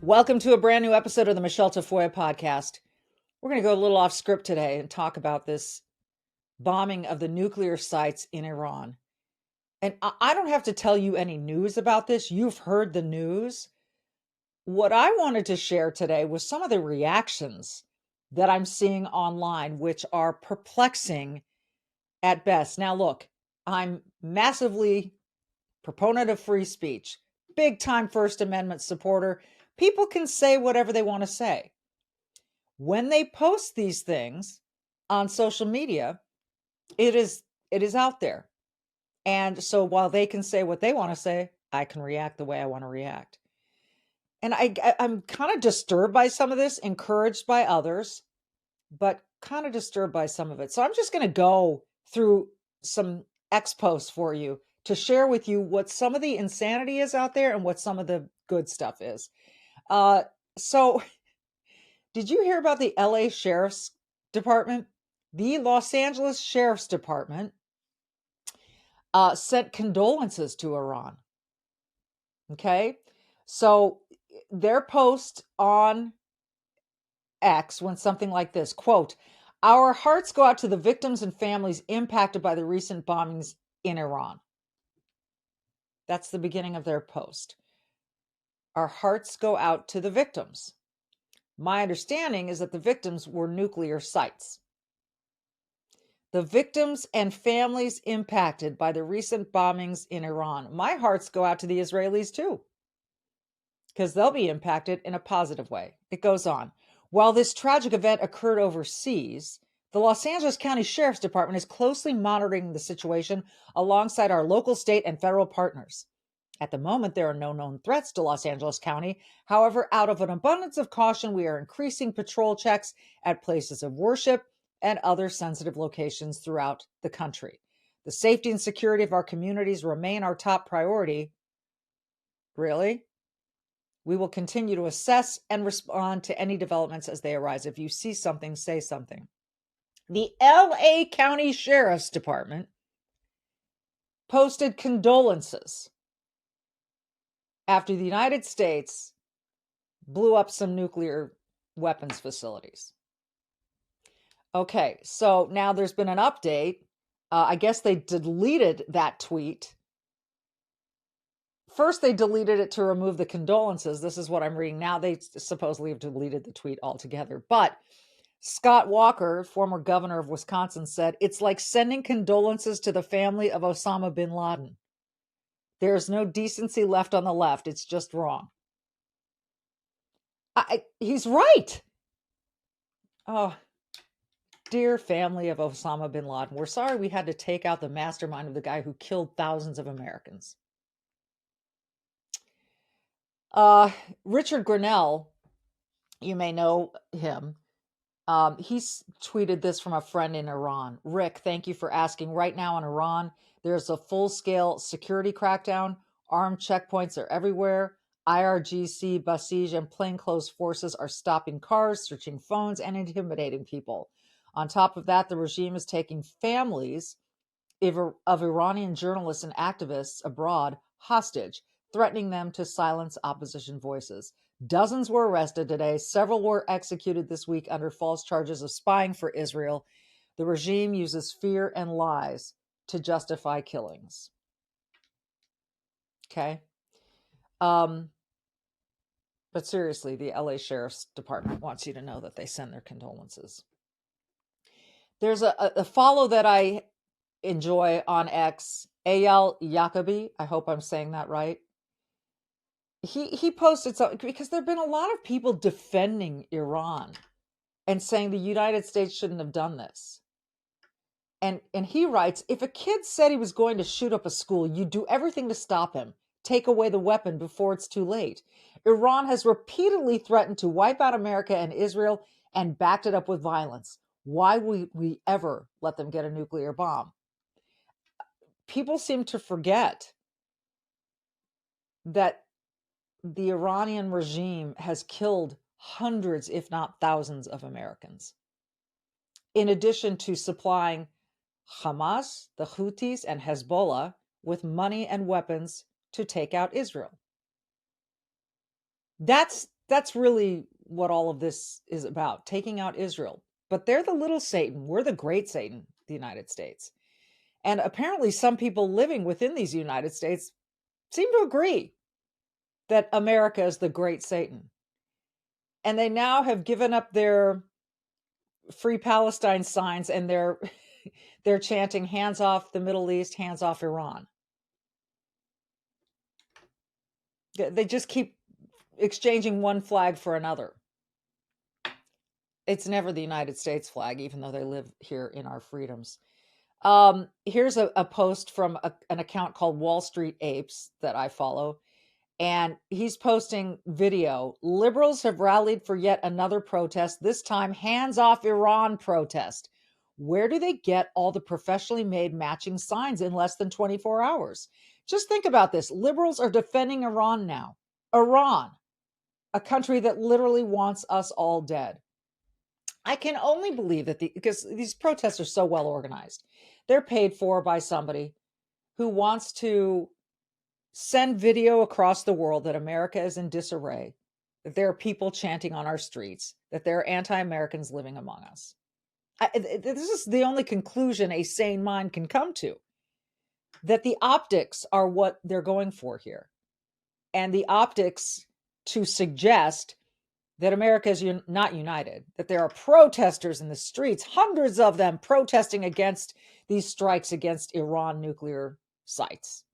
Welcome to a brand new episode of the Michele Tafoya podcast. We're going to go a little off script today and talk about this bombing of the nuclear sites in Iran. And I don't have to tell you any news about this. You've heard the news. What I wanted to share today was some of the reactions that I'm seeing online, which are perplexing at best. Now, look, I'm massively proponent of free speech, big time First Amendment supporter. People can say whatever they want to say. When they post these things on social media, it is out there. And so while they can say what they want to say, I can react the way I want to react. And I'm kind of disturbed by some of this, encouraged by others, but kind of disturbed by some of it. So I'm just going to go through some X posts for you to share with you what some of the insanity is out there and what some of the good stuff is. So did you hear about the LA Sheriff's Department? The Los Angeles Sheriff's Department sent condolences to Iran. Okay. So their post on X went something like this, quote, "Our hearts go out to the victims and families impacted by the recent bombings in Iran." That's the beginning of their post. Our hearts go out to the victims. My understanding is that the victims were nuclear sites. The victims and families impacted by the recent bombings in Iran. My hearts go out to the Israelis too, because they'll be impacted in a positive way. It goes on. While this tragic event occurred overseas, the Los Angeles County Sheriff's Department is closely monitoring the situation alongside our local, state, and federal partners. At the moment, there are no known threats to Los Angeles County. However, out of an abundance of caution, we are increasing patrol checks at places of worship and other sensitive locations throughout the country. The safety and security of our communities remain our top priority. Really? We will continue to assess and respond to any developments as they arise. If you see something, say something. The LA County Sheriff's Department posted condolences after the United States blew up some nuclear weapons facilities. Okay, so now there's been an update. I guess they deleted that tweet. First, they deleted it to remove the condolences. This is what I'm reading now. They supposedly have deleted the tweet altogether. But Scott Walker, former governor of Wisconsin, said, "It's like sending condolences to the family of Osama bin Laden. There's no decency left on the left. It's just wrong." He's right. Oh, dear family of Osama bin Laden, we're sorry we had to take out the mastermind of the guy who killed thousands of Americans. Richard Grenell, you may know him. He's tweeted this from a friend in Iran. "Rick, thank you for asking. Right now in Iran, there's a full-scale security crackdown. Armed checkpoints are everywhere. IRGC, Basij, and plainclothes forces are stopping cars, searching phones, and intimidating people. On top of that, the regime is taking families of Iranian journalists and activists abroad hostage, threatening them to silence opposition voices. Dozens were arrested today. Several were executed this week under false charges of spying for Israel. The regime uses fear and lies to justify killings." Okay. But seriously, the LA Sheriff's Department wants you to know that they send their condolences. There's a follow that I enjoy on X, Ayal Yacobi. I hope I'm saying that right. He posted something because there have been a lot of people defending Iran and saying the United States shouldn't have done this. And he writes, "If a kid said he was going to shoot up a school, you do everything to stop him. Take away the weapon before it's too late. Iran has repeatedly threatened to wipe out America and Israel and backed it up with violence. Why would we ever let them get a nuclear bomb?" People seem to forget that the Iranian regime has killed hundreds, if not thousands, of Americans. in addition to supplying Hamas, the Houthis, and Hezbollah with money and weapons to take out Israel. That's really what all of this is about, taking out Israel. But they're the little Satan. We're the great Satan, the United States. And apparently some people living within these United States seem to agree that America is the great Satan. And they now have given up their Free Palestine signs, and they're chanting hands off the Middle East, hands off Iran. They just keep exchanging one flag for another. It's never the United States flag, even though they live here in our freedoms. Here's a post from an account called Wall Street Apes that I follow. And he's posting video. Liberals have rallied for yet another protest, this time hands off Iran protest. Where do they get all the professionally made matching signs in less than 24 hours? Just think about this. Liberals are defending Iran now. Iran, a country that literally wants us all dead. I can only believe that because these protests are so well organized. They're paid for by somebody who wants to send video across the world that America is in disarray, that there are people chanting on our streets, that there are anti-Americans living among us. This is the only conclusion a sane mind can come to, that the optics are what they're going for here. And the optics to suggest that America is not united, that there are protesters in the streets, hundreds of them protesting against these strikes against Iran nuclear sites.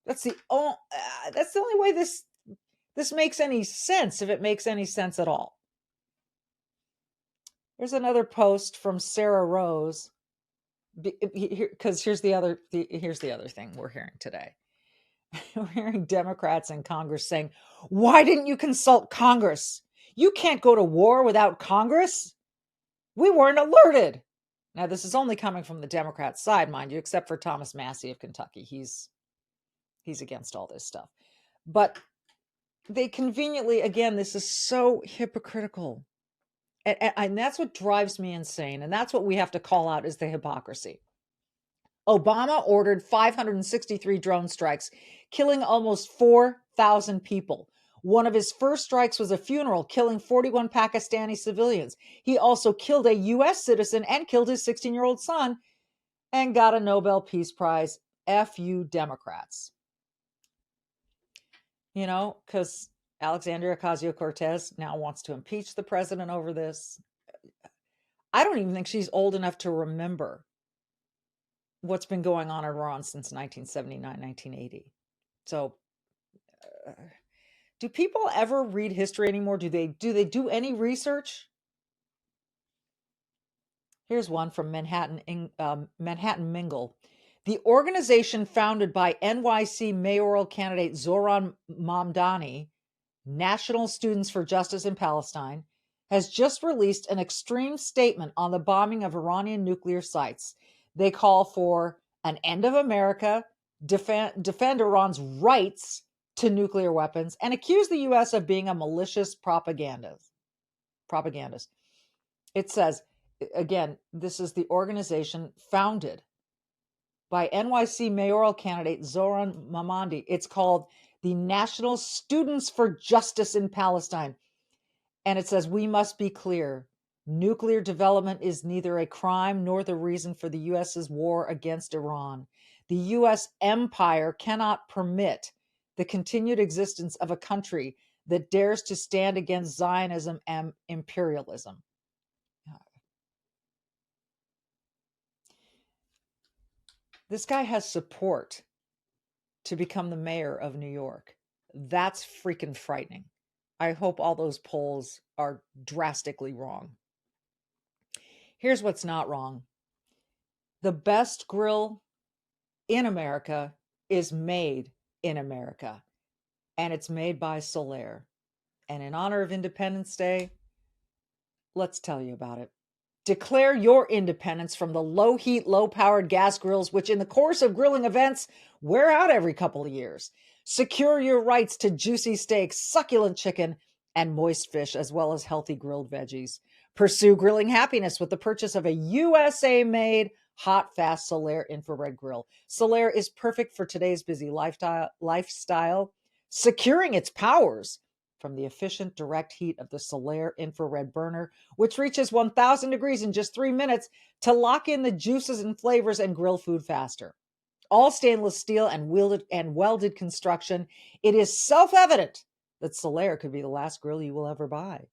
That's the only way this makes any sense, if it makes any sense at all. There's another post from Sarah Rose, because here's the other thing we're hearing today. We're hearing Democrats in Congress saying, "Why didn't you consult Congress? You can't go to war without Congress. We weren't alerted." Now, this is only coming from the Democrat side, mind you, except for Thomas Massie of Kentucky. He's against all this stuff. But they conveniently, again, this is so hypocritical. And that's what drives me insane. And that's what we have to call out, is the hypocrisy. Obama ordered 563 drone strikes, killing almost 4,000 people. One of his first strikes was a funeral, killing 41 Pakistani civilians. He also killed a U.S. citizen and killed his 16-year-old son and got a Nobel Peace Prize. F you, Democrats. You know, because Alexandria Ocasio-Cortez now wants to impeach the president over this. I don't even think she's old enough to remember what's been going on in Iran since 1979, 1980. So, do people ever read history anymore? Do they do any research? Here's one from Manhattan Mingle. The organization founded by NYC mayoral candidate Zohran Mamdani, National Students for Justice in Palestine, has just released an extreme statement on the bombing of Iranian nuclear sites. They call for an end of America, defend Iran's rights to nuclear weapons, and accuse the U.S. of being a malicious propagandist. It says, again, this is the organization founded by NYC mayoral candidate Zohran Mamdani. It's called the National Students for Justice in Palestine. And it says, we must be clear. Nuclear development is neither a crime nor the reason for the U.S.'s war against Iran. The U.S. empire cannot permit the continued existence of a country that dares to stand against Zionism and imperialism. This guy has support to become the mayor of New York. That's freaking frightening. I hope all those polls are drastically wrong. Here's what's not wrong. The best grill in America is made in America, and it's made by Solaire. And in honor of Independence Day, let's tell you about it. Declare your independence from the low-heat, low-powered gas grills, which in the course of grilling events wear out every couple of years. Secure your rights to juicy steaks, succulent chicken, and moist fish, as well as healthy grilled veggies. Pursue grilling happiness with the purchase of a USA-made hot, fast Solaire Infrared Grill. Solaire is perfect for today's busy lifestyle, securing its powers from the efficient direct heat of the Solaire Infrared Burner, which reaches 1,000 degrees in just 3 minutes to lock in the juices and flavors and grill food faster. All stainless steel and welded construction, it is self-evident that Solaire could be the last grill you will ever buy.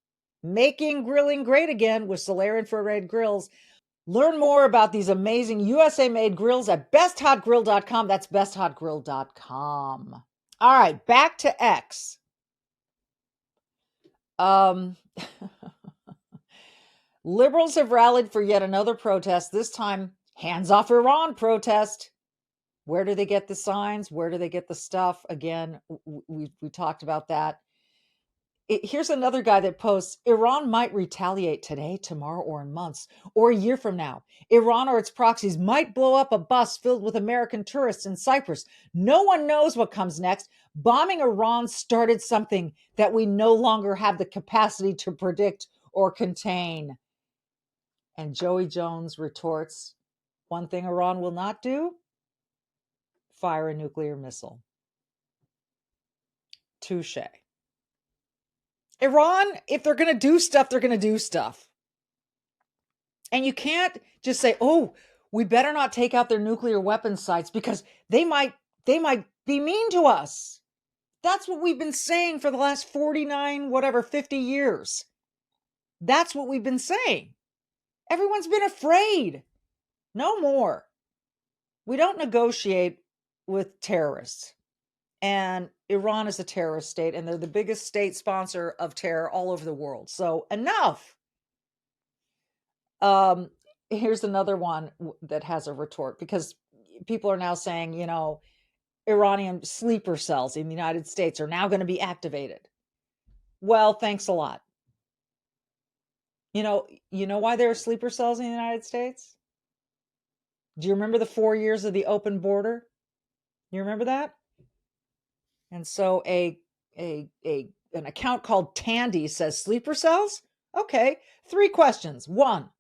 Making grilling great again with Solaire Infrared Grills. Learn more about these amazing USA-made grills at besthotgrill.com. That's besthotgrill.com. All right, back to X. Liberals have rallied for yet another protest, this time hands off Iran protest. Where do they get the signs? Where do they get the stuff? Again, we talked about that. Here's another guy that posts, Iran might retaliate today, tomorrow, or in months, or a year from now. Iran or its proxies might blow up a bus filled with American tourists in Cyprus. No one knows what comes next. Bombing Iran started something that we no longer have the capacity to predict or contain. And Joey Jones retorts, one thing Iran will not do, fire a nuclear missile. Touche. Iran, if they're going to do stuff, they're going to do stuff. And you can't just say, oh, we better not take out their nuclear weapons sites because they might be mean to us. That's what we've been saying for the last 50 years. That's what we've been saying. Everyone's been afraid. No more. We don't negotiate with terrorists. And Iran is a terrorist state, and they're the biggest state sponsor of terror all over the world. So enough. Here's another one that has a retort, because people are now saying, Iranian sleeper cells in the United States are now going to be activated. Well, thanks a lot. You know why there are sleeper cells in the United States? Do you remember the 4 years of the open border? You remember that? And so an account called Tandy says, sleeper cells? Okay, 3 questions. 1,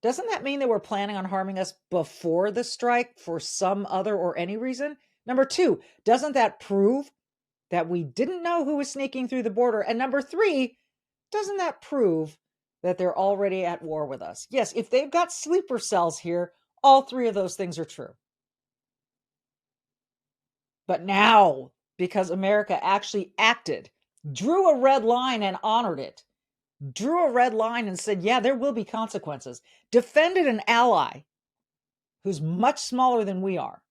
doesn't that mean they were planning on harming us before the strike for some other or any reason? Number 2, doesn't that prove that we didn't know who was sneaking through the border? And number 3, doesn't that prove that they're already at war with us? Yes, if they've got sleeper cells here, all 3 of those things are true. But now, because America actually acted, drew a red line and honored it, drew a red line and said, yeah, there will be consequences, defended an ally who's much smaller than we are,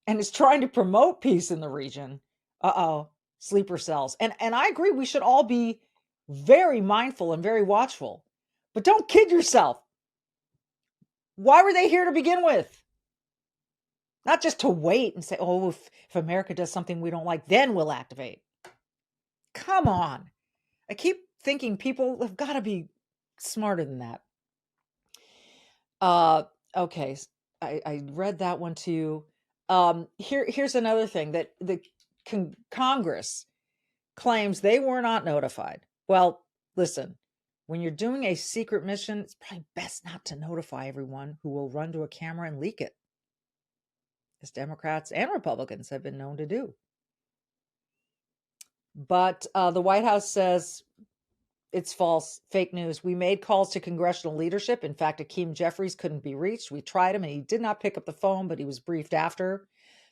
and is trying to promote peace in the region. Sleeper cells. And I agree, we should all be very mindful and very watchful. But don't kid yourself. Why were they here to begin with? Not just to wait and say, oh, if America does something we don't like, then we'll activate. Come on. I keep thinking people have got to be smarter than that. Okay. I read that one too. Here's another thing that the Congress claims they were not notified. Well, listen, when you're doing a secret mission, it's probably best not to notify everyone who will run to a camera and leak it, as Democrats and Republicans have been known to do. But the White House says it's false, fake news. We made calls to congressional leadership. In fact, Hakeem Jeffries couldn't be reached. We tried him and he did not pick up the phone, but he was briefed after.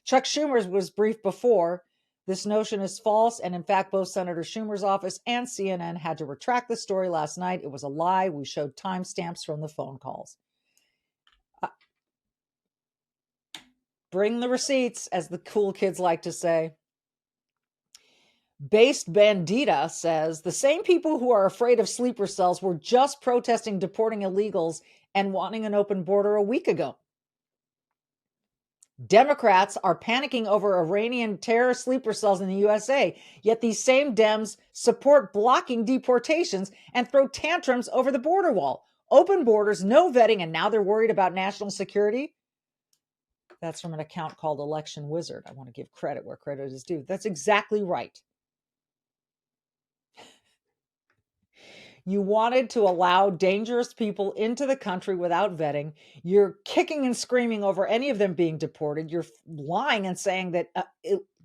Chuck Schumer was briefed before. This notion is false. And in fact, both Senator Schumer's office and CNN had to retract the story last night. It was a lie. We showed timestamps from the phone calls. Bring the receipts, as the cool kids like to say. Based Bandita says the same people who are afraid of sleeper cells were just protesting deporting illegals and wanting an open border a week ago. Democrats are panicking over Iranian terror sleeper cells in the USA, yet these same Dems support blocking deportations and throw tantrums over the border wall. Open borders, no vetting, and now they're worried about national security. That's from an account called Election Wizard. I want to give credit where credit is due. That's exactly right. You wanted to allow dangerous people into the country without vetting. You're kicking and screaming over any of them being deported. You're lying and saying that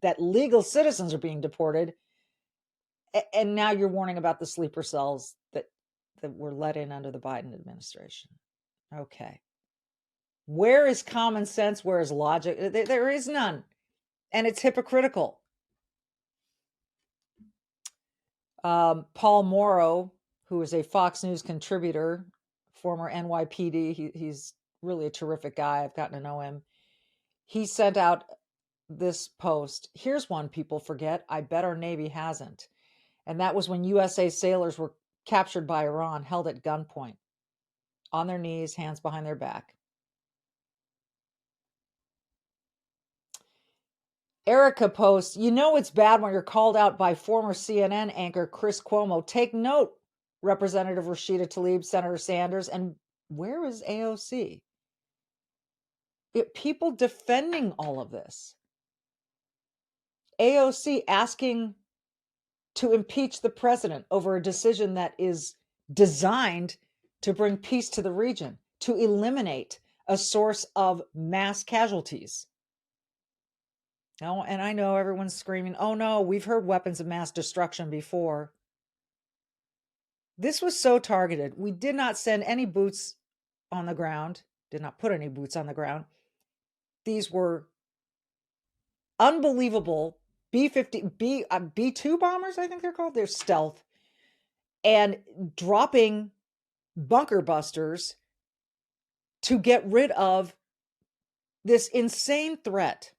that legal citizens are being deported. And now you're warning about the sleeper cells that were let in under the Biden administration. Okay. Where is common sense? Where is logic? There is none. And it's hypocritical. Paul Morrow, who is a Fox News contributor, former NYPD, he's really a terrific guy. I've gotten to know him. He sent out this post. Here's one people forget. I bet our Navy hasn't. And that was when USA sailors were captured by Iran, held at gunpoint, on their knees, hands behind their back. Erica posts, you know it's bad when you're called out by former CNN anchor Chris Cuomo. Take note, Representative Rashida Tlaib, Senator Sanders, and where is AOC? People defending all of this. AOC asking to impeach the president over a decision that is designed to bring peace to the region, to eliminate a source of mass casualties. Oh, and I know everyone's screaming, oh no, we've heard weapons of mass destruction before. This was so targeted. We did not send any boots on the ground, did not put any boots on the ground. These were unbelievable B-2 bombers, I think they're called. They're stealth. And dropping bunker busters to get rid of this insane threat.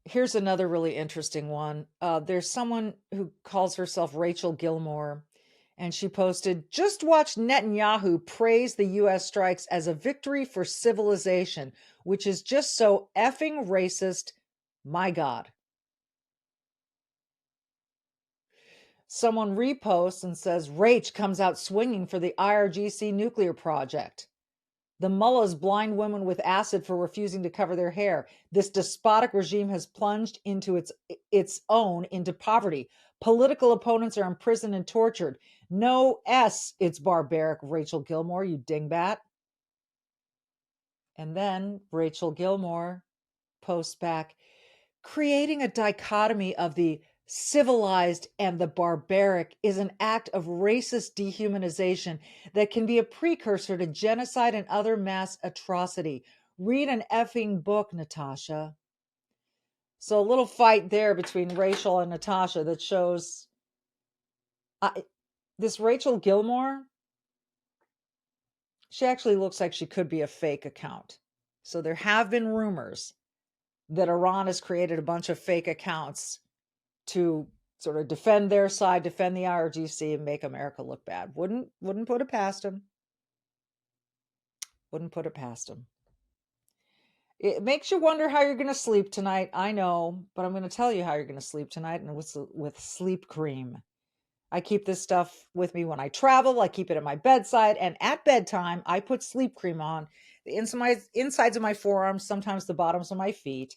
Here's another really interesting one. There's someone who calls herself Rachel Gilmore, and she posted, just watch Netanyahu praise the U.S. strikes as a victory for civilization, which is just so effing racist. My God. Someone reposts and says, Rach comes out swinging for the IRGC nuclear project. The mullahs blind women with acid for refusing to cover their hair. This despotic regime has plunged into its own into poverty. Political opponents are imprisoned and tortured. No S, it's barbaric, Rachel Gilmore, you dingbat. And then Rachel Gilmore posts back, creating a dichotomy of the civilized and the barbaric is an act of racist dehumanization that can be a precursor to genocide and other mass atrocity. Read an effing book, Natasha. So a little fight there between Rachel and Natasha that shows this Rachel Gilmore, she actually looks like she could be a fake account. So there have been rumors that Iran has created a bunch of fake accounts to sort of defend their side, defend the IRGC, and make America look bad. Wouldn't put it past them. Wouldn't put it past them. It makes you wonder how you're going to sleep tonight. I know, but I'm going to tell you how you're going to sleep tonight, and with sleep cream. I keep this stuff with me when I travel. I keep it at my bedside, and at bedtime, I put sleep cream on the insides of my forearms, sometimes the bottoms of my feet.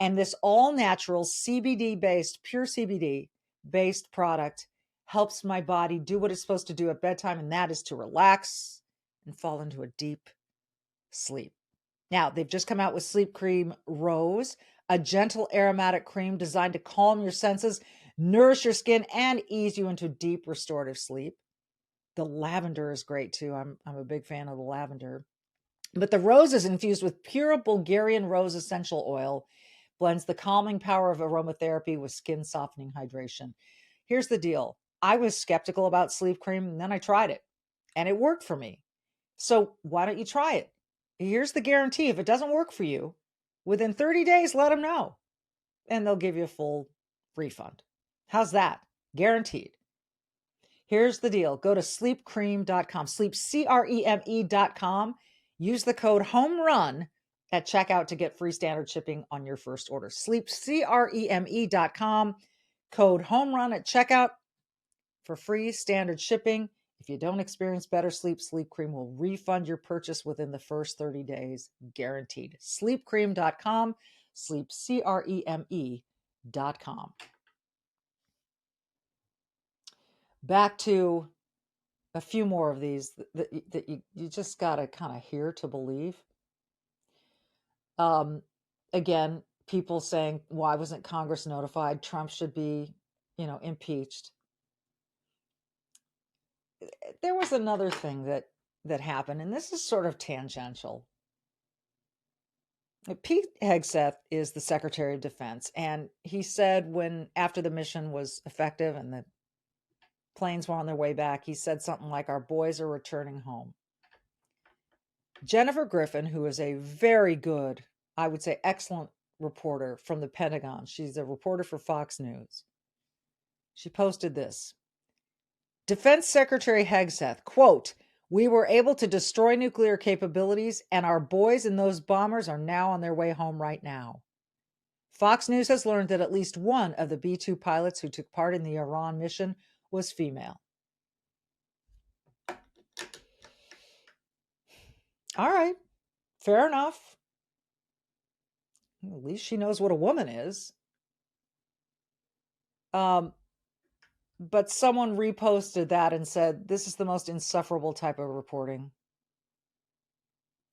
And this all-natural CBD-based, pure CBD-based product helps my body do what it's supposed to do at bedtime, and that is to relax and fall into a deep sleep. Now, they've just come out with Sleep Cream Rose, a gentle aromatic cream designed to calm your senses, nourish your skin, and ease you into deep restorative sleep. The lavender is great too. I'm a big fan of the lavender. But the rose is infused with pure Bulgarian rose essential oil, blends the calming power of aromatherapy with skin softening hydration. Here's the deal. I was skeptical about sleep cream, and then I tried it, and it worked for me. So why don't you try it? Here's the guarantee. If it doesn't work for you, within 30 days, let them know, and they'll give you a full refund. How's that? Guaranteed. Here's the deal. Go to sleepcream.com, sleepcreme.com. Use the code HOMERUN at checkout to get free standard shipping on your first order. Sleepcreme.com, code HOMERUN at checkout for free standard shipping. If you don't experience better sleep, Sleep Cream will refund your purchase within the first 30 days, guaranteed. Sleepcreme.com, sleepcreme.com. Back to a few more of these that you just got to kind of hear to believe. Again, people saying, why wasn't Congress notified? Trump should be, impeached. There was another thing that happened, and this is sort of tangential. Pete Hegseth is the Secretary of Defense, and he said after the mission was effective and the planes were on their way back, he said something like, our boys are returning home. Jennifer Griffin, who is a very good, I would say excellent reporter from the Pentagon, she's a reporter for Fox News. She posted this. Defense Secretary Hegseth, quote, we were able to destroy nuclear capabilities, and our boys in those bombers are now on their way home right now. Fox News has learned that at least one of the B-2 pilots who took part in the Iran mission was female. All right, fair enough. At least she knows what a woman is. But someone reposted that and said, this is the most insufferable type of reporting.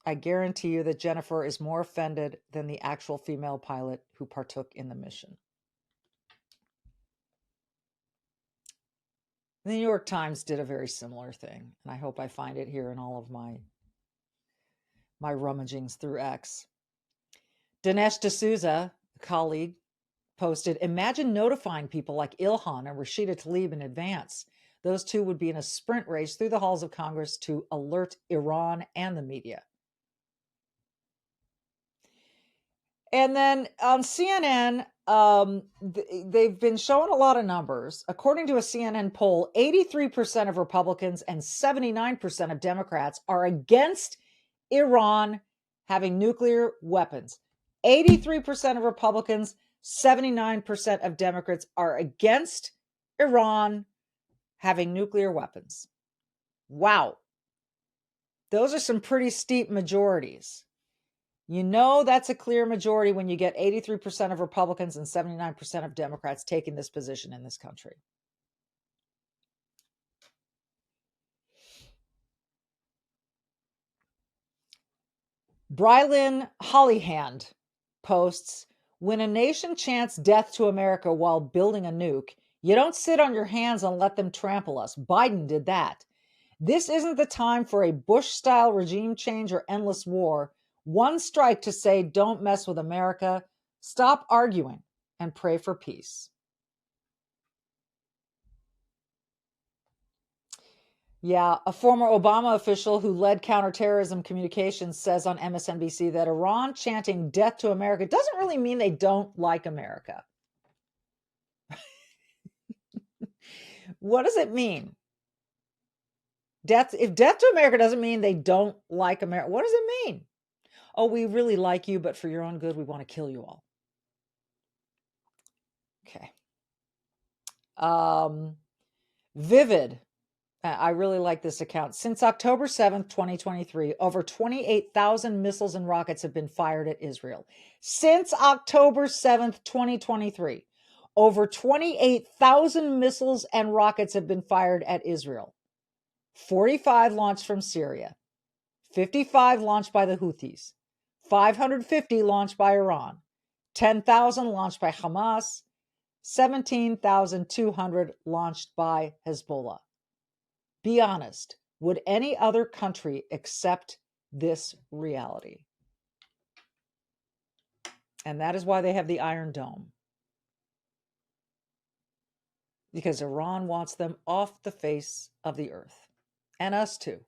I guarantee you that Jennifer is more offended than the actual female pilot who partook in the mission. The New York Times did a very similar thing, and I hope I find it here in all of my rummagings through X. Dinesh D'Souza, a colleague, posted, imagine notifying people like Ilhan and Rashida Tlaib in advance. Those two would be in a sprint race through the halls of Congress to alert Iran and the media. And then on CNN, they've been showing a lot of numbers. According to a CNN poll, 83% of Republicans and 79% of Democrats are against Iran having nuclear weapons. 83% of Republicans, 79% of Democrats are against Iran having nuclear weapons. Wow. Those are some pretty steep majorities. You know that's a clear majority when you get 83% of Republicans and 79% of Democrats taking this position in this country. Brylan Hollyhand posts, when a nation chants death to America while building a nuke, you don't sit on your hands and let them trample us. Biden did that. This isn't the time for a Bush-style regime change or endless war. One strike to say, don't mess with America. Stop arguing and pray for peace. Yeah, a former Obama official who led counterterrorism communications says on MSNBC that Iran chanting death to America doesn't really mean they don't like America. What does it mean? If death to America doesn't mean they don't like America, what does it mean? Oh, we really like you, but for your own good, we want to kill you all. Okay. Vivid. I really like this account. Since October 7th, 2023, over 28,000 missiles and rockets have been fired at Israel. Since October 7th, 2023, over 28,000 missiles and rockets have been fired at Israel. 45 launched from Syria, 55 launched by the Houthis, 550 launched by Iran, 10,000 launched by Hamas, 17,200 launched by Hezbollah. Be honest, would any other country accept this reality? And that is why they have the Iron Dome. Because Iran wants them off the face of the earth. And us too.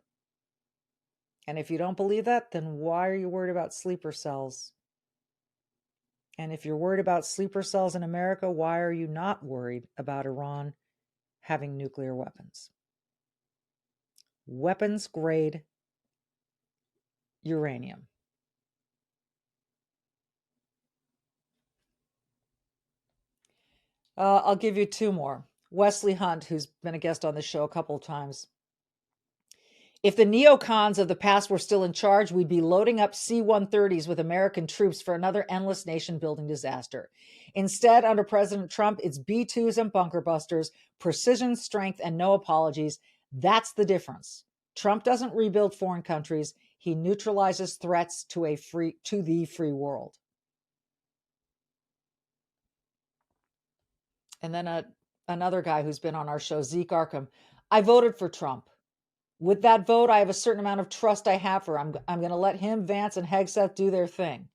And if you don't believe that, then why are you worried about sleeper cells? And if you're worried about sleeper cells in America, why are you not worried about Iran having nuclear weapons? Weapons grade uranium. I'll give you two more. Wesley Hunt, who's been a guest on the show a couple of times. If the neocons of the past were still in charge, we'd be loading up C-130s with American troops for another endless nation-building disaster. Instead, under President Trump, it's B-2s and bunker busters, precision, strength, and no apologies. That's the difference. Trump doesn't rebuild foreign countries. He neutralizes threats to the free world. And then another guy who's been on our show, Zeke Arkham. I voted for Trump. With that vote, I have a certain amount of trust I have for him. I'm going to let him, Vance, and Hegseth do their thing.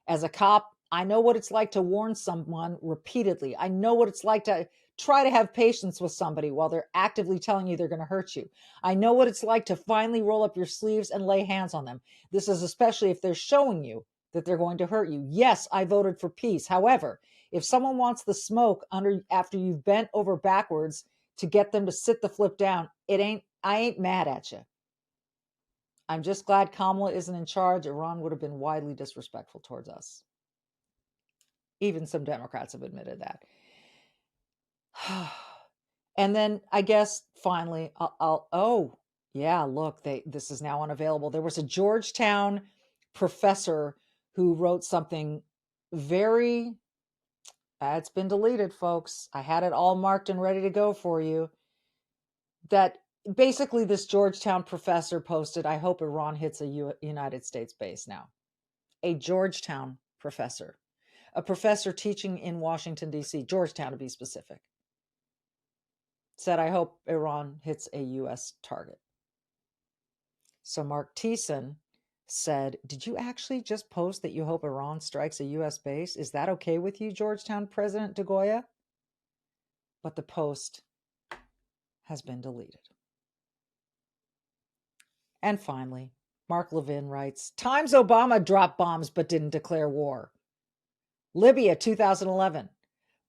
As a cop, I know what it's like to warn someone repeatedly. I know what it's like to try to have patience with somebody while they're actively telling you they're going to hurt you. I know what it's like to finally roll up your sleeves and lay hands on them. This is especially if they're showing you that they're going to hurt you. Yes, I voted for peace. However, if someone wants the smoke after you've bent over backwards to get them to sit the flip down, I ain't mad at you. I'm just glad Kamala isn't in charge. Iran would have been widely disrespectful towards us. Even some Democrats have admitted that. And then I guess finally, this is now unavailable. There was a Georgetown professor who wrote something very, it's been deleted, folks. I had it all marked and ready to go for you. That basically this Georgetown professor posted, I hope Iran hits a United States base now. A Georgetown professor. A professor teaching in Washington, D.C., Georgetown to be specific, said, I hope Iran hits a U.S. target. So Mark Thiessen said, did you actually just post that you hope Iran strikes a U.S. base? Is that okay with you, Georgetown President Xayah? But the post has been deleted. And finally, Mark Levin writes, Times Obama dropped bombs but didn't declare war. Libya, 2011.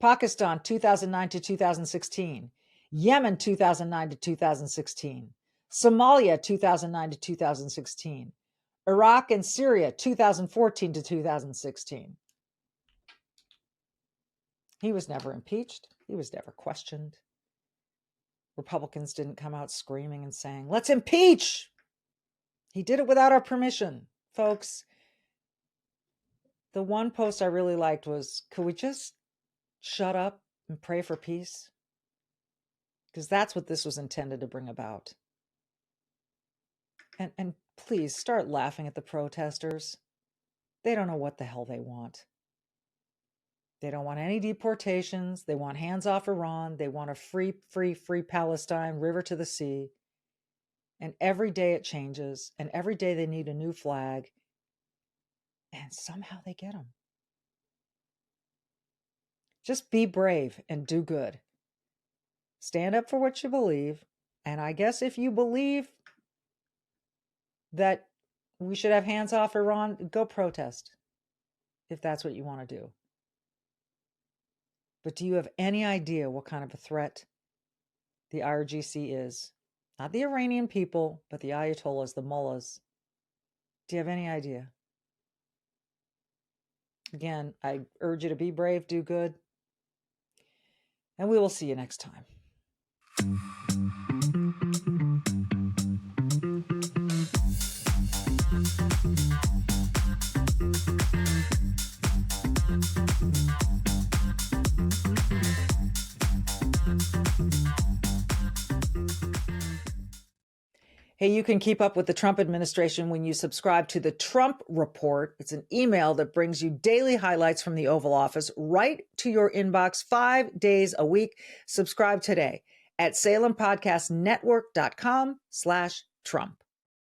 Pakistan, 2009 to 2016. Yemen, 2009 to 2016. Somalia, 2009 to 2016. Iraq and Syria, 2014 to 2016. He was never impeached. He was never questioned. Republicans didn't come out screaming and saying, let's impeach. He did it without our permission, folks. The one post I really liked was, could we just shut up and pray for peace? Because that's what this was intended to bring about. And please start laughing at the protesters. They don't know what the hell they want. They don't want any deportations. They want hands off Iran. They want a free Palestine, river to the sea. And every day it changes. And every day they need a new flag. And somehow they get them. Just be brave and do good. Stand up for what you believe. And I guess if you believe that we should have hands off Iran, go protest. If that's what you want to do. But do you have any idea what kind of a threat the IRGC is? Not the Iranian people, but the Ayatollahs, the mullahs. Do you have any idea? Again, I urge you to be brave, do good, and we will see you next time. Hey, you can keep up with the Trump administration when you subscribe to the Trump Report. It's an email that brings you daily highlights from the Oval Office right to your inbox 5 days a week. Subscribe today at SalemPodcastNetwork.com/Trump.